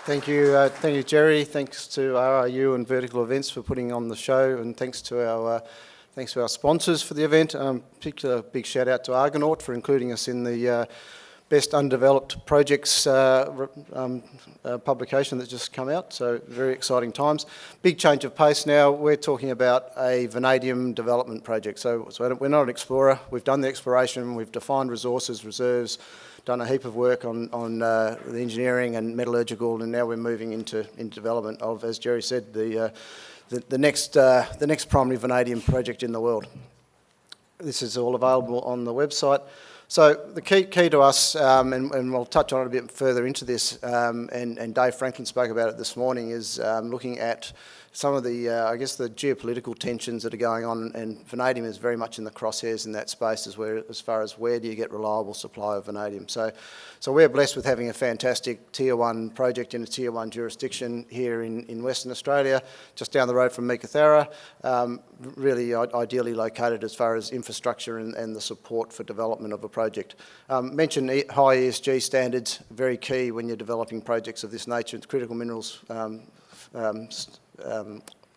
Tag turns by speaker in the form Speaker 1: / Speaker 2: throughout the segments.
Speaker 1: Thank you, Jerry. Thanks to RIU and Vertical Events for putting on the show, and thanks to our sponsors for the event. Particular big shout out to Argonaut for including us in the Best Undeveloped Projects publication that's just come out. So very exciting times. Big change of pace now. We're talking about a vanadium development project. So we're not an explorer. We've done the exploration. We've defined resources, reserves, done a heap of work on the engineering and metallurgical, and now we're moving into development of, as Jerry said, the next primary vanadium project in the world. This is all available on the website. So the key to us, and we'll touch on it a bit further into this, and Dave Franklin spoke about it this morning, is looking at some of the, I guess, the geopolitical tensions that are going on, and vanadium is very much in the crosshairs in that space as far as where do you get reliable supply of vanadium. So we're blessed with having a fantastic Tier 1 project in a Tier 1 jurisdiction here in Western Australia, just down the road from Meekatharra, really ideally located as far as infrastructure and the support for development of a project. Mentioned high ESG standards, very key when you're developing projects of this nature. It's critical minerals,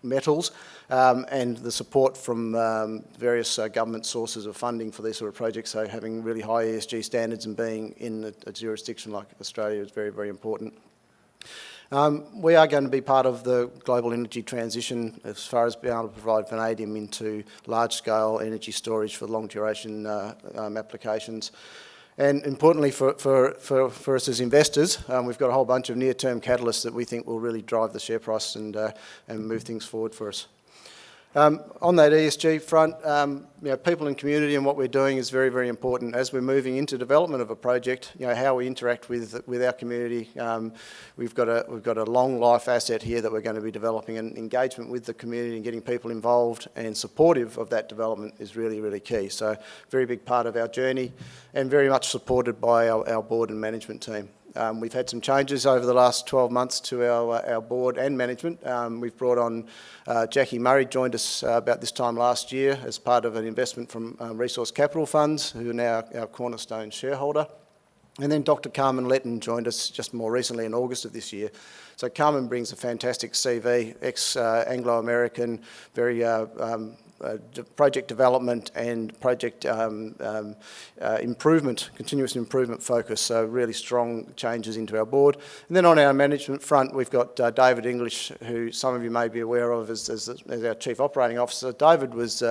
Speaker 1: metals, and the support from various government sources of funding for these sort of projects. So having really high ESG standards and being in a jurisdiction like Australia is very, very important. We are going to be part of the global energy transition as far as being able to provide vanadium into large-scale energy storage for long-duration applications. And importantly for us as investors, we've got a whole bunch of near-term catalysts that we think will really drive the share price and move things forward for us. On that ESG front, people and community and what we're doing is very, very important. As we're moving into development of a project, how we interact with our community. We've got a long life asset here that we're going to be developing, and engagement with the community and getting people involved and supportive of that development is really, really key. So very big part of our journey and very much supported by our board and management team. We've had some changes over the last 12 months to our board and management. We've brought on Jackie Murray, joined us about this time last year as part of an investment from Resource Capital Funds, who are now our cornerstone shareholder. And then Dr. Carmen Letton joined us just more recently in August of this year. So Carmen brings a fantastic CV, ex-Anglo-American, very project development and project improvement, continuous improvement focus, so really strong changes into our board. And then on our management front, we've got David English, who some of you may be aware of as our Chief Operating Officer. David was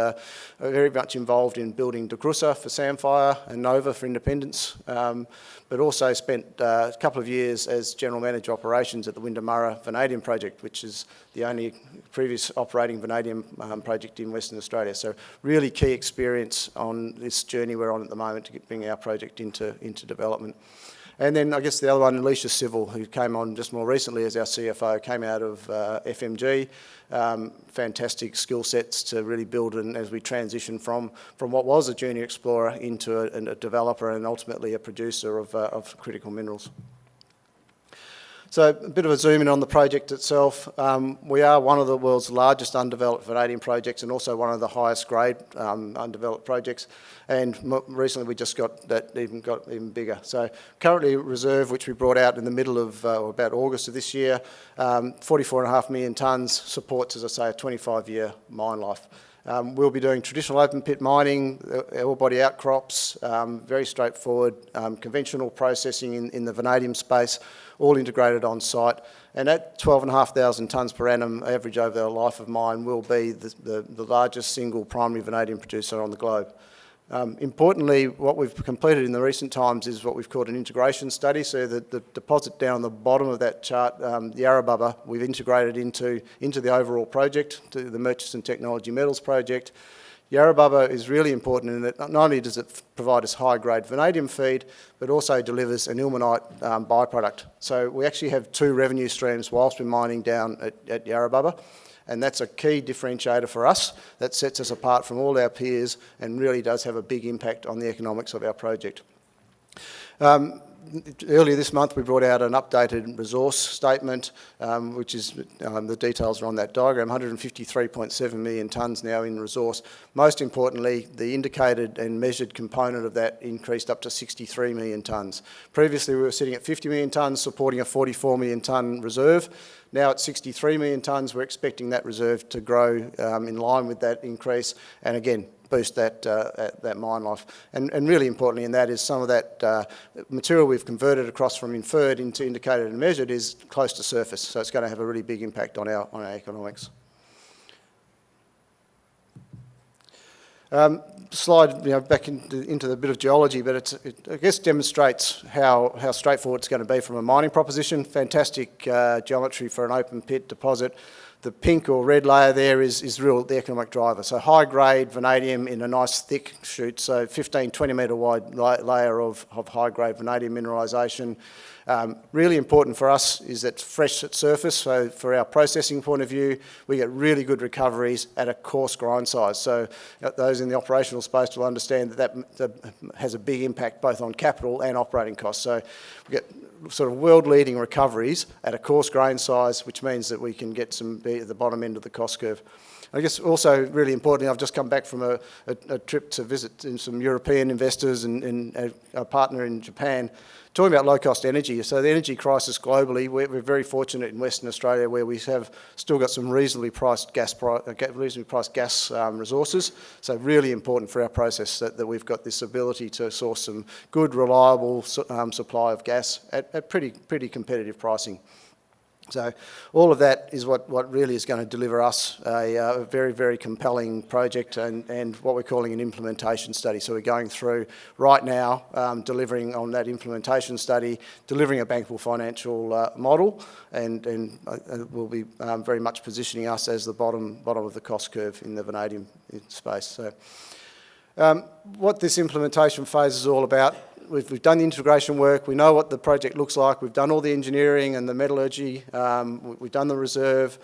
Speaker 1: very much involved in building DeGrussa for Samphire and Nova for Independence, but also spent a couple of years as General Manager Operations at the Windamurra Vanadium Project, which is the only previous operating vanadium project in Western Australia. So really key experience on this journey we're on at the moment to bring our project into development. And then I guess the other one, Alicia Civil, who came on just more recently as our CFO, came out of FMG. Fantastic skill sets to really build, and as we transition from what was a junior explorer into a developer and ultimately a producer of critical minerals. So a bit of a zoom in on the project itself. We are one of the world's largest undeveloped vanadium projects and also one of the highest grade undeveloped projects. And recently we just got even bigger. So currently reserve, which we brought out in the middle of about August of this year, 44.5 million tonnes, supports, as I say, a 25-year mine life. We'll be doing traditional open pit mining, ore body outcrops, very straightforward, conventional processing in the vanadium space, all integrated on site. And at 12,500 tonnes per annum average over the life of mine will be the largest single primary vanadium producer on the globe. Importantly, what we've completed in the recent times is what we've called an integration study. So the deposit down the bottom of that chart, the Yarrabubba, we've integrated into the overall project, to the Murchison Technology Metals project. Yarrabubba is really important in that not only does it provide us high-grade vanadium feed, but also delivers an ilmenite byproduct. So we actually have two revenue streams whilst we're mining down at Yarrabubba, and that's a key differentiator for us that sets us apart from all our peers and really does have a big impact on the economics of our project. Earlier this month we brought out an updated resource statement, which is, the details are on that diagram, 153.7 million tonnes now in resource. Most importantly, the indicated and measured component of that increased up to 63 million tonnes. Previously we were sitting at 50 million tonnes supporting a 44 million tonne reserve. Now at 63 million tonnes, we're expecting that reserve to grow in line with that increase, and again, boost that mine life. And really importantly in that is some of that material we've converted across from inferred into indicated and measured is close to surface, so it's going to have a really big impact on our economics. Slide back into the bit of geology, but it I guess demonstrates how straightforward it's going to be from a mining proposition. Fantastic geometry for an open pit deposit. The pink or red layer there is the economic driver. So high grade vanadium in a nice thick chute, so 15, 20 metre wide layer of high grade vanadium mineralisation. Really important for us is that it's fresh at surface, so for our processing point of view, we get really good recoveries at a coarse grind size. So those in the operational space will understand that has a big impact both on capital and operating costs. So we get sort of world-leading recoveries at a coarse grain size, which means that we can get be at the bottom end of the cost curve. I guess also really importantly, I've just come back from a trip to visit some European investors and a partner in Japan, talking about low-cost energy. So the energy crisis globally, we're very fortunate in Western Australia where we have still got some reasonably priced gas resources. So really important for our process that we've got this ability to source some good, reliable supply of gas at pretty competitive pricing. So all of that is what really is going to deliver us a very, very compelling project and what we're calling an implementation study. So we're going through right now, delivering on that implementation study, delivering a bankable financial model, and we'll be very much positioning us as the bottom of the cost curve in the vanadium space. So what this implementation phase is all about, we've done the integration work, we know what the project looks like, we've done all the engineering and the metallurgy, we've done the reserve.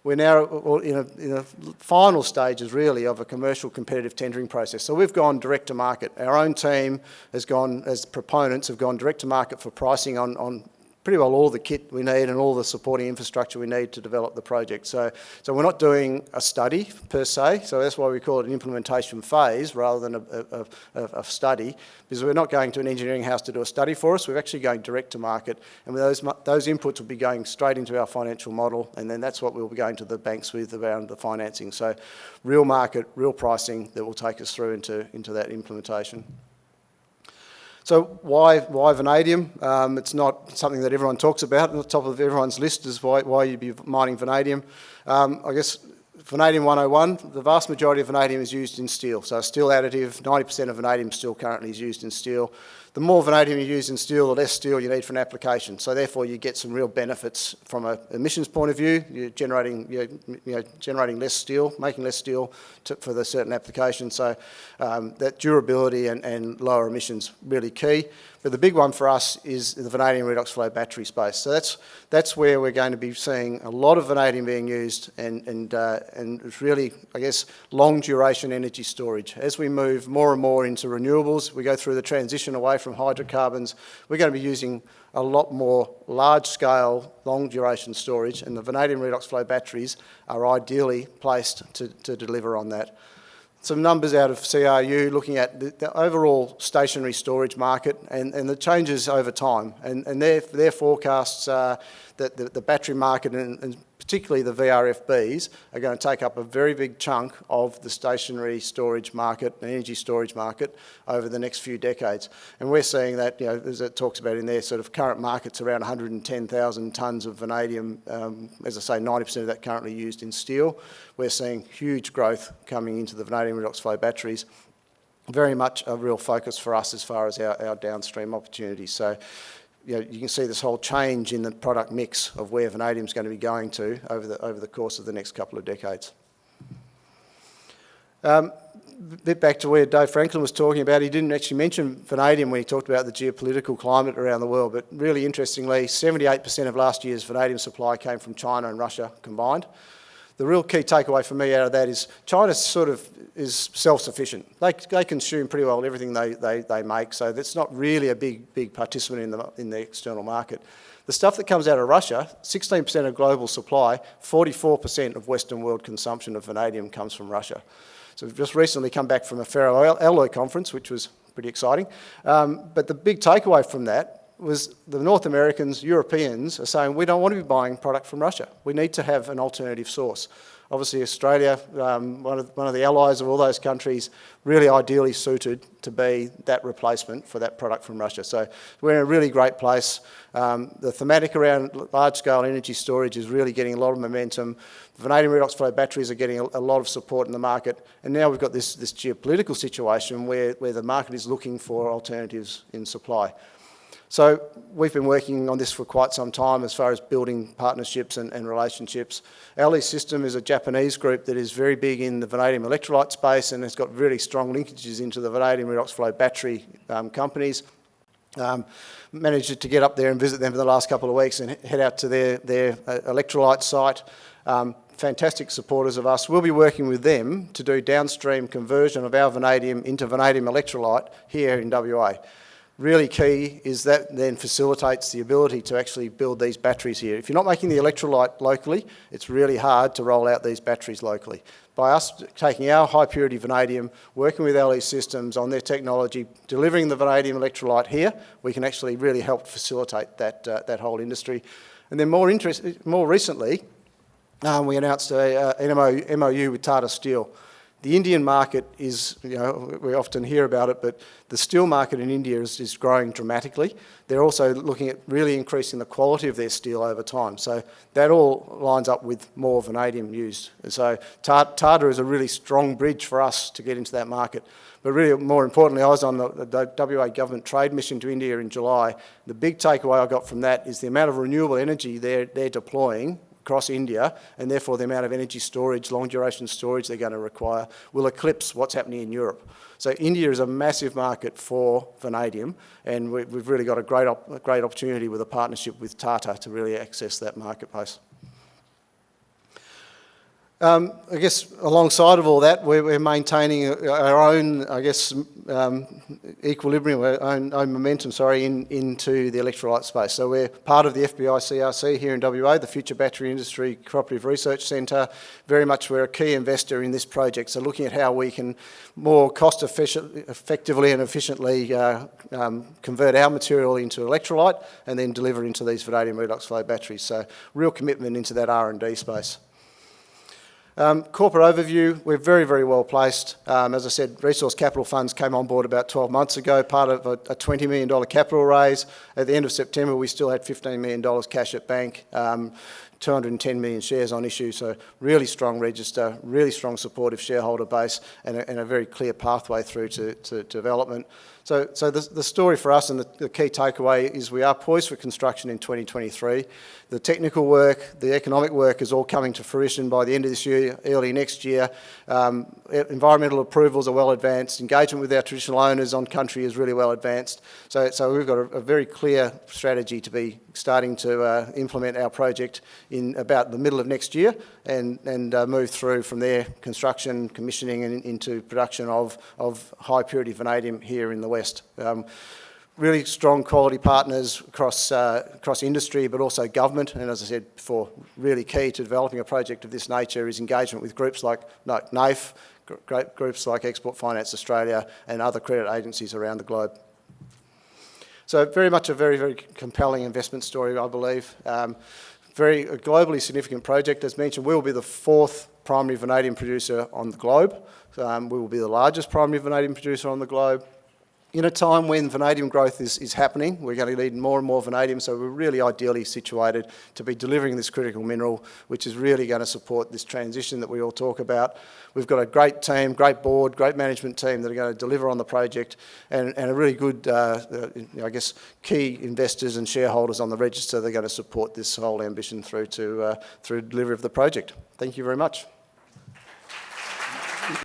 Speaker 1: We're now in a final stages really of a commercial competitive tendering process. So we've gone direct to market. Our own team has gone, as proponents, have gone direct to market for pricing on pretty well all the kit we need and all the supporting infrastructure we need to develop the project. So we're not doing a study per se, so that's why we call it an implementation phase rather than a study, because we're not going to an engineering house to do a study for us, we're actually going direct to market, and those inputs will be going straight into our financial model, and then that's what we'll be going to the banks with around the financing. So real market, real pricing that will take us through into that implementation. So why vanadium? It's not something that everyone talks about. On the top of everyone's list is why you'd be mining vanadium. I guess vanadium 101, the vast majority of vanadium is used in steel. So steel additive, 90% of vanadium still currently is used in steel. The more vanadium you use in steel, the less steel you need for an application. So therefore you get some real benefits from an emissions point of view. You're generating less steel, making less steel for the certain application. So that durability and lower emissions really key. But the big one for us is the vanadium redox flow battery space. So that's where we're going to be seeing a lot of vanadium being used and it's really, I guess, long duration energy storage. As we move more and more into renewables, we go through the transition away from hydrocarbons, we're going to be using a lot more large-scale, long-duration storage, and the vanadium redox flow batteries are ideally placed to deliver on that. Some numbers out of CRU looking at the overall stationary storage market and the changes over time, and their forecasts are that the battery market and particularly the VRFBs are going to take up a very big chunk of the stationary storage market and energy storage market over the next few decades. And we're seeing that, as it talks about in their sort of current markets, around 110,000 tonnes of vanadium, as I say, 90% of that currently used in steel. We're seeing huge growth coming into the vanadium redox flow batteries. Very much a real focus for us as far as our downstream opportunities. So you can see this whole change in the product mix of where vanadium is going to be going to over the course of the next couple of decades. A bit back to where Dave Franklin was talking about, he didn't actually mention vanadium when he talked about the geopolitical climate around the world, but really interestingly, 78% of last year's vanadium supply came from China and Russia combined. the real key takeaway for me out of that is China sort of is self-sufficient. They consume pretty well everything they make, so that's not really a big participant in the external market. The stuff that comes out of Russia, 16% of global supply, 44% of Western world consumption of vanadium comes from Russia. So we've just recently come back from a ferroalloy conference, which was pretty exciting. But the big takeaway from that was the North Americans, Europeans are saying, we don't want to be buying product from Russia. We need to have an alternative source. Obviously Australia, one of the allies of all those countries, really ideally suited to be that replacement for that product from Russia. So we're in a really great place. The thematic around large-scale energy storage is really getting a lot of momentum. Vanadium redox flow batteries are getting a lot of support in the market. And now we've got this geopolitical situation where the market is looking for alternatives in supply. So we've been working on this for quite some time as far as building partnerships and relationships. RIU System is a Japanese group that is very big in the vanadium electrolyte space and has got really strong linkages into the vanadium redox flow battery companies. Managed to get up there and visit them for the last couple of weeks and head out to their electrolyte site. Fantastic supporters of us. We'll be working with them to do downstream conversion of our vanadium into vanadium electrolyte here in WA. Really key is that then facilitates the ability to actually build these batteries here. If you're not making the electrolyte locally, it's really hard to roll out these batteries locally. By us taking our high purity vanadium, working with RIU Systems on their technology, delivering the vanadium electrolyte here, we can actually really help facilitate that whole industry. And then more recently, we announced an MOU with Tata Steel. The Indian market is, we often hear about it, but the steel market in India is growing dramatically. They're also looking at really increasing the quality of their steel over time. So that all lines up with more vanadium used. And so Tata is a really strong bridge for us to get into that market. But really, more importantly, I was on the WA government trade mission to India in July. The big takeaway I got from that is the amount of renewable energy they're deploying across India, and therefore the amount of energy storage, long duration storage they're going to require will eclipse what's happening in Europe. So India is a massive market for vanadium, and we've really got a great opportunity with a partnership with Tata to really access that marketplace. I guess alongside of all that, we're maintaining our own, equilibrium, our own momentum, into the electrolyte space. So we're part of the FBI CRC here in WA, the Future Battery Industry Cooperative Research Centre. Very much we're a key investor in this project, so looking at how we can more effectively and efficiently convert our material into electrolyte and then deliver into these vanadium redox flow batteries. So real commitment into that R&D space. Corporate overview, we're very, very well placed. As I said, Resource Capital Funds came on board about 12 months ago, part of a $20 million capital raise. At the end of September, we still had $15 million cash at bank, 210 million shares on issue, so really strong register, really strong supportive shareholder base, and a very clear pathway through to development. So the story for us and the key takeaway is we are poised for construction in 2023. The technical work, the economic work is all coming to fruition by the end of this year, early next year. Environmental approvals are well advanced. Engagement with our traditional owners on country is really well advanced. So we've got a very clear strategy to be starting to implement our project in about the middle of next year and move through from there, construction, commissioning and into production of high purity vanadium here in the West. Really strong quality partners across industry, but also government. And as I said before, really key to developing a project of this nature is engagement with groups like NAIF, groups like Export Finance Australia, and other credit agencies around the globe. So very much a very, very compelling investment story, I believe. A globally significant project. As mentioned, we will be the 4th primary vanadium producer on the globe. We will be the largest primary vanadium producer on the globe. In a time when vanadium growth is happening, we're going to need more and more vanadium, so we're really ideally situated to be delivering this critical mineral, which is really going to support this transition that we all talk about. We've got a great team, great board, great management team that are going to deliver on the project, and a really good, key investors and shareholders on the register that are going to support this whole ambition through delivery of the project. Thank you very much.